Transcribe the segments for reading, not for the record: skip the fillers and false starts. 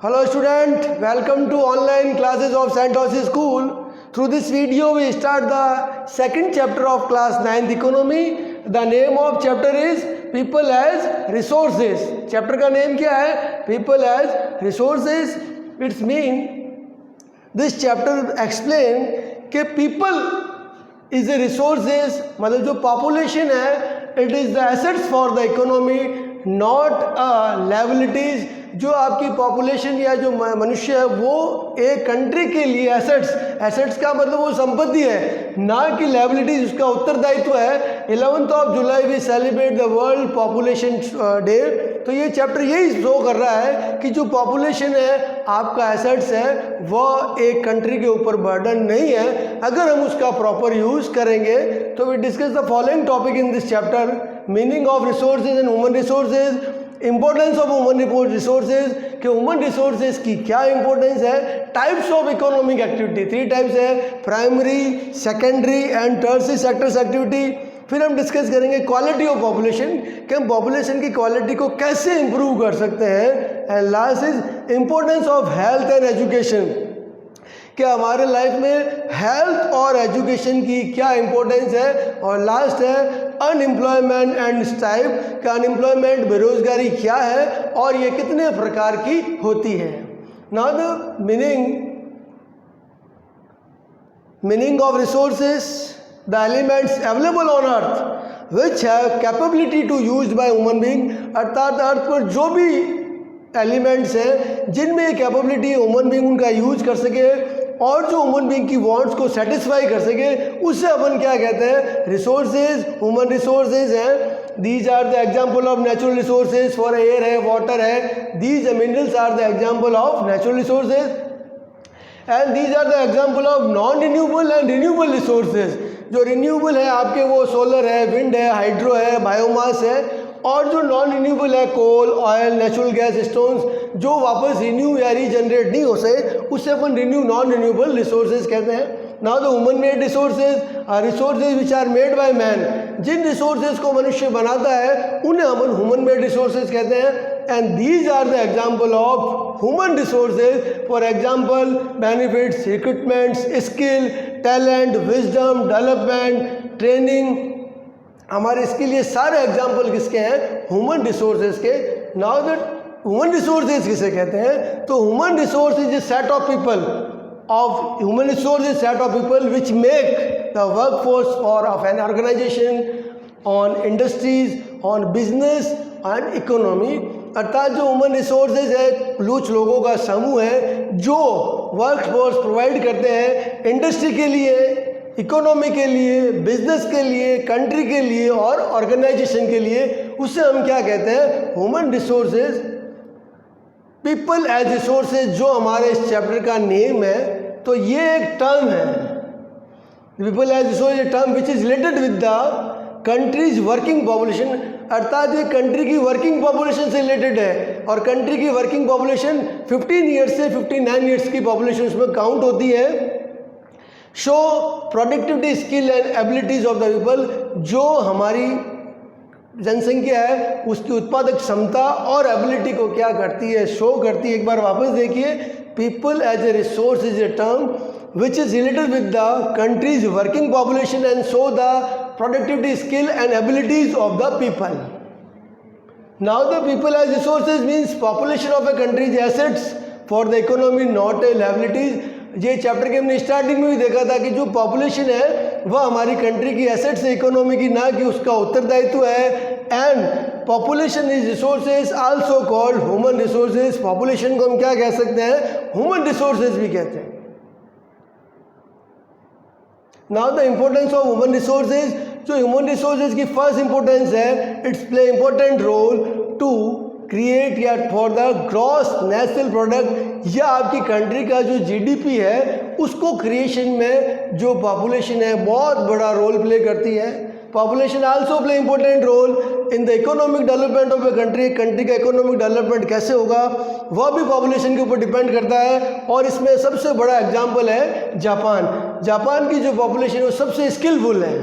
Hello student, welcome to online classes of St. Joseph School. Through this video we start the second chapter of class 9th economy. The name of chapter is People as Resources. Chapter का name क्या है? People as Resources. It's mean this chapter explain कि people is a resources, मतलब जो population है it is the assets for the economy, not liabilities. जो आपकी population या जो मनुष्य है वो एक कंट्री के लिए एसेट्स का मतलब वो संपत्ति है, ना कि लायबिलिटीज उसका उत्तरदायित्व है। 11th of July we celebrate the world population day. तो ये चैप्टर यही शो कर रहा है कि जो पॉपुलेशन है आपका एसेट्स है वह एक कंट्री के ऊपर बर्डन नहीं है अगर हम उसका प्रॉपर यूज़ करेंगे। तो we discuss the following topic in this chapter: meaning of resources and human resources, importance of human resources कि ह्यूमन रिसोर्सेज की क्या इंपॉर्टेंस है, types of economic activity, 3 types है, primary, secondary and tertiary sectors activity. फिर हम discuss करेंगे quality of population कि हम पॉपुलेशन की क्वालिटी को कैसे इंप्रूव कर सकते हैं। And last is importance of health and education कि हमारे लाइफ में हेल्थ और एजुकेशन की क्या इंपॉर्टेंस है। और लास्ट है अनएम्प्लॉयमेंट एंड टाइप का अनएम्प्लॉयमेंट बेरोजगारी क्या है और ये कितने प्रकार की होती है। Now the meaning of resources, the elements available on earth which have capability to used by human being, अर्थात अर्थ पर जो भी एलिमेंट्स हैं जिनमें ये कैपेबिलिटी ह्यूमन बीइंग उनका यूज कर सके और जो ह्यूमन बीइंग की वांट्स को सेटिस्फाई कर सके, उससे अपन क्या कहते हैं, रिसोर्सेज, ह्यूमन रिसोर्सेज हैं। These are the example of natural resources, for air है, वाटर है, these minerals are the example of natural resources and these are the example of non renewable and renewable resources. जो renewable है आपके वो solar है, wind है, hydro है, biomass है, और जो नॉन रिन्यूएबल है कोल, ऑयल, नेचुरल गैस, स्टोन्स, जो वापस रिन्यू या रीजनरेट नहीं हो सके उससे अपन नॉन रिन्यूएबल रिसोर्सेज कहते हैं। Now the human made resources which are made by man, जिन रिसोर्सेज को मनुष्य बनाता है उन्हें अपन ह्यूमन मेड रिसोर्सेज कहते हैं। And these are the example of human resources, for example benefits, equipments, skill, talent, wisdom, development, training. हमारे इसके लिए सारे एग्जाम्पल किसके हैं, ह्यूमन रिसोर्सेज के। नाउ दैट ह्यूमन रिसोर्सेज किसे कहते हैं, तो human resource is a set of people human resource is set of people which make the work force for of an organization on industries, on business and economy. अर्थात जो human resources है कुछ लोगों का समूह है जो वर्क फोर्स प्रोवाइड करते हैं इंडस्ट्री के लिए, इकोनॉमी के लिए, बिजनेस के लिए, कंट्री के लिए और ऑर्गेनाइजेशन के लिए। उससे हम क्या कहते हैं, human resources. People as resources जो हमारे इस चैप्टर का नेम है, तो ये एक टर्म है। People as resources term which is related with the countries working population, अर्थात ये कंट्री की वर्किंग पॉपुलेशन से रिलेटेड है। और कंट्री की वर्किंग पॉपुलेशन 15 ईयर्स से 59 ईयर्स की पॉपुलेशन उसमें काउंट होती है। Show productivity, skill and abilities of the people, जो हमारी जनसंख्या है उसकी उत्पादक क्षमता और एबिलिटी को क्या करती है, शो करती है। एक बार वापस देखिए, people as a resource is a term which is related with the countries working population and show the productivity, skill and abilities of the people. Now the people as resources means population of a countries assets for the economy, not a liabilities. ये chapter के हमने starting में भी देखा था कि जो population है वह हमारी कंट्री की एसेट्स है इकोनॉमी की, ना कि उसका उत्तरदायित्व है। And population is resources also called human resources. Population को हम क्या कह सकते हैं, ह्यूमन रिसोर्सेज भी कहते हैं। Now the importance of human resources, जो ह्यूमन रिसोर्सेज की फर्स्ट इंपॉर्टेंस है, it's play important role to create या for the gross national product, या आपकी कंट्री का जो जीडीपी है उसको क्रिएशन में जो पॉपुलेशन है बहुत बड़ा रोल प्ले करती है। Population also play important role in the economic development of a country. Country का इकोनॉमिक डेवलपमेंट कैसे होगा वह भी पॉपुलेशन के ऊपर डिपेंड करता है। और इसमें सबसे बड़ा एग्जाम्पल है जापान। जापान की जो पॉपुलेशन है वो सबसे स्किलफुल है।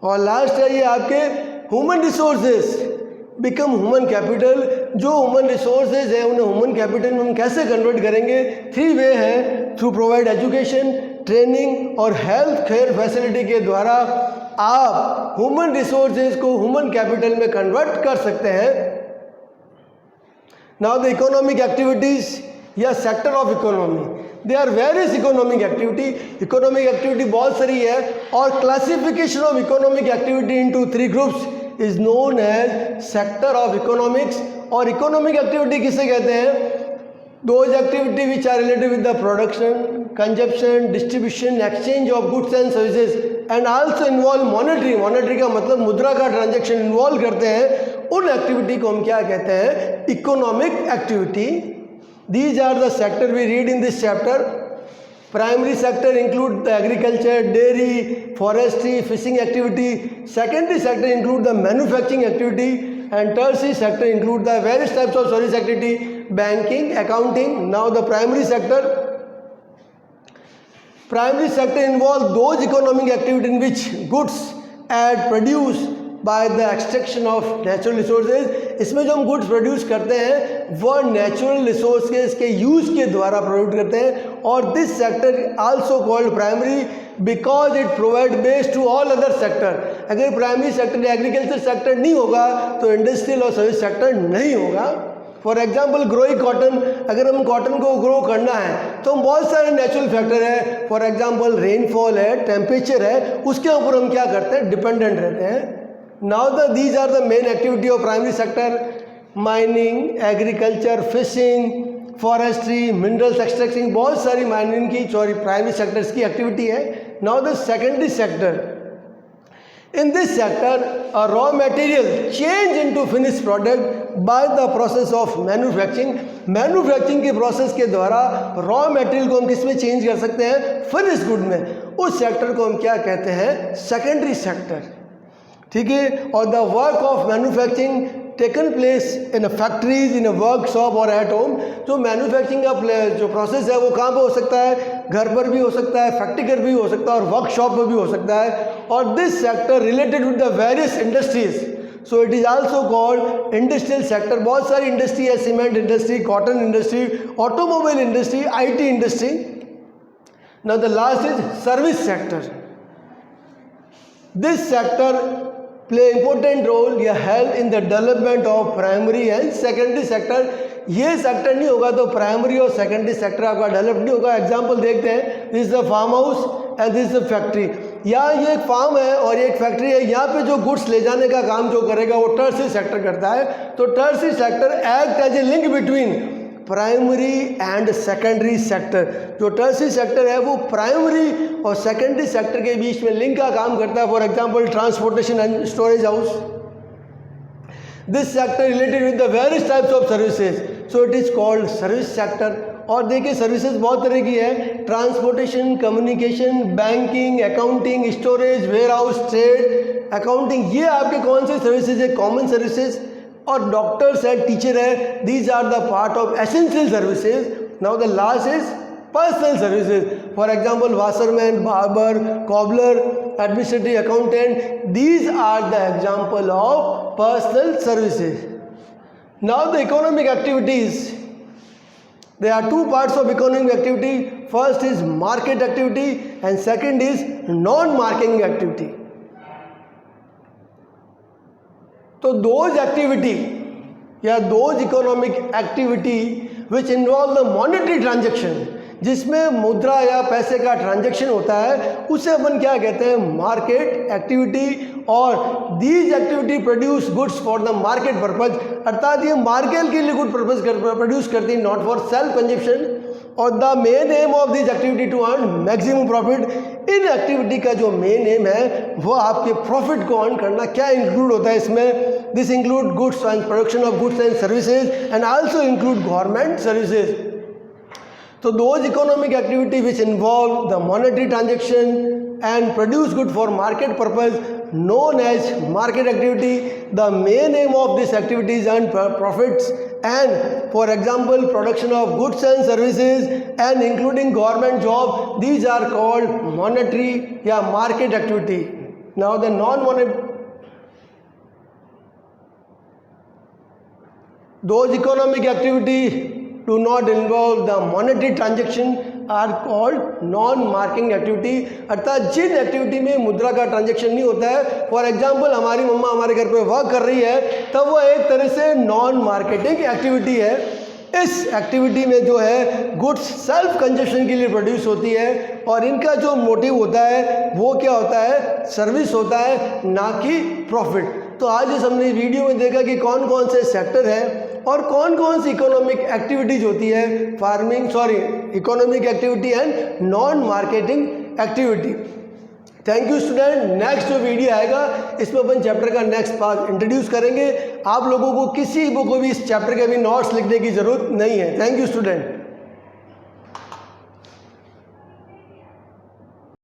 और लास्ट है ये आपके human resources, become human capital. जो ह्यूमन रिसोर्सेज है उन्हें ह्यूमन कैपिटल में हम कैसे कन्वर्ट करेंगे? 3 वे हैं, थ्रू प्रोवाइड एजुकेशन, ट्रेनिंग और हेल्थ केयर फैसिलिटी के द्वारा आप ह्यूमन रिसोर्सेज को ह्यूमन कैपिटल में कन्वर्ट कर सकते हैं। नाउ द इकोनॉमिक एक्टिविटीज या sector of economy, they are various economic activity. Economic activity बहुत सारी है और classification of economic activity into 3 groups is known as sector of economics. और इकोनॉमिक एक्टिविटी किसे कहते हैं? Those activity which are related with the production, consumption, distribution, exchange of goods and services and also involve monetary, monetary का मतलब मुद्रा का transaction involve करते हैं, उन एक्टिविटी को हम क्या कहते हैं? Economic activity. These are the sector we read in this chapter. Primary sector include the agriculture, dairy, forestry, fishing activity. Secondary sector include the manufacturing activity and tertiary sector include the various types of service activity, banking, accounting. Now the primary sector involves those economic activity in which goods are produced by the extraction of natural resources. इसमें जो हम goods produce करते हैं वह natural resources के use के द्वारा produce करते हैं। और this sector also called primary because it provide base to all other sector. अगर प्राइमरी सेक्टर एग्रीकल्चर सेक्टर नहीं होगा तो इंडस्ट्रियल और सर्विस सेक्टर नहीं होगा। फॉर एग्जाम्पल ग्रोइंग कॉटन, अगर हम कॉटन को ग्रो करना है तो बहुत सारे नेचुरल फैक्टर है। फॉर एग्जाम्पल रेनफॉल है, टेम्परेचर है, उसके ऊपर हम क्या करते हैं? डिपेंडेंट रहते हैं। Now these are the main activity of primary sector: mining, agriculture, fishing, forestry, minerals extracting, बहुत सारी माइनिंग की प्राइमरी सेक्टर्स की एक्टिविटी है। Now the secondary sector. In this sector, a raw material change into finished product by the process of manufacturing. Manufacturing के process के द्वारा raw material को हम किस में चेंज कर सकते हैं? फिनिश गुड में। उस सेक्टर को हम क्या कहते हैं? Secondary sector. ठीक है। और the work of manufacturing taken place in factories, in workshop और एट होम। जो मैन्युफैक्चरिंग का जो प्रोसेस है वो कहाँ पे हो सकता है? घर पर भी हो सकता है, फैक्ट्री पर भी हो सकता है और वर्कशॉप पर भी हो सकता है। और this sector related with the various industries, so it is also called industrial sector. बहुत सारी इंडस्ट्री है, cement industry, cotton industry, automobile industry, IT industry. Now the last is service sector. This sector play important role या help in the development of primary and secondary sector. ये sector नहीं होगा तो primary और secondary sector आपका develop नहीं होगा। Example देखते हैं, this is the farm house and this is the factory. यहाँ ये एक फार्म है और ये एक फैक्ट्री है। यहाँ पे जो गुड्स ले जाने का काम जो करेगा वो टर्सरी सेक्टर करता है। तो tertiary sector act as a link between primary and secondary sector. जो टर्सरी सेक्टर है वो प्राइमरी और सेकेंडरी सेक्टर के बीच में लिंक का काम करता है। For example transportation and storage house. This sector related with the various types of services, so it is called service sector. और देखिए सर्विसेज बहुत तरह की है, transportation, communication, banking, accounting, storage, warehouse, trade, accounting. ये आपके कौन से सर्विसेज है? Common services. और डॉक्टर्स है, टीचर है, these are the part of essential services. Now the last is personal services. For example washerman, barber, cobbler, administrative accountant, these are the example of personal services. Now the economic activities, there are two parts of economic activity. First is market activity and second is non-marketing activity. तो those activity या those economic activity which involve the monetary transaction, जिसमें मुद्रा या पैसे का transaction होता है, उसे अपन क्या कहते हैं? Market activity. और these activity produce goods for the market purpose, अर्थात ये मार्केट के लिए गुड पर्पज प्रोड्यूस करती है, नॉट फॉर सेल्फ कंजप्शन। और the main aim of this activity to earn maximum profit. इन एक्टिविटी का जो मेन एम है वो आपके प्रॉफिट को अर्न करना। क्या इंक्लूड होता है इसमें? This include goods and production of goods and services and also include government services. So those economic activity which involve the monetary transaction and produce good for market purpose known as market activity. The main aim of this activity is earn profits and for example production of goods and services and including government job. These are called monetary या market activity. Now the non-monetary Those economic activity do not involve the monetary transaction are called non marking activity, अर्थात जिन activity में मुद्रा का transaction नहीं होता है, for example हमारी मम्मा हमारे घर पे वर्क कर रही है, तब वो एक तरह से नॉन मार्केटिंग एक्टिविटी है। इस एक्टिविटी में जो है गुड्स सेल्फ कंजप्शन के लिए प्रोड्यूस होती है और इनका जो मोटिव होता है वो क्या होता है, सर्विस होता है, ना कि प्रॉफिट। तो आज इस हमने वीडियो में देखा कि कौन कौन से सेक्टर है और कौन कौन सी इकोनॉमिक एक्टिविटीज होती है, economic activity and non marketing activity. Thank you student. Next जो वीडियो आएगा इसमें अपन चैप्टर का नेक्स्ट पार्ट इंट्रोड्यूस करेंगे। आप लोगों को किसी बुक को भी इस चैप्टर के भी नोट्स लिखने की ज़रूरत नहीं है। Thank you student.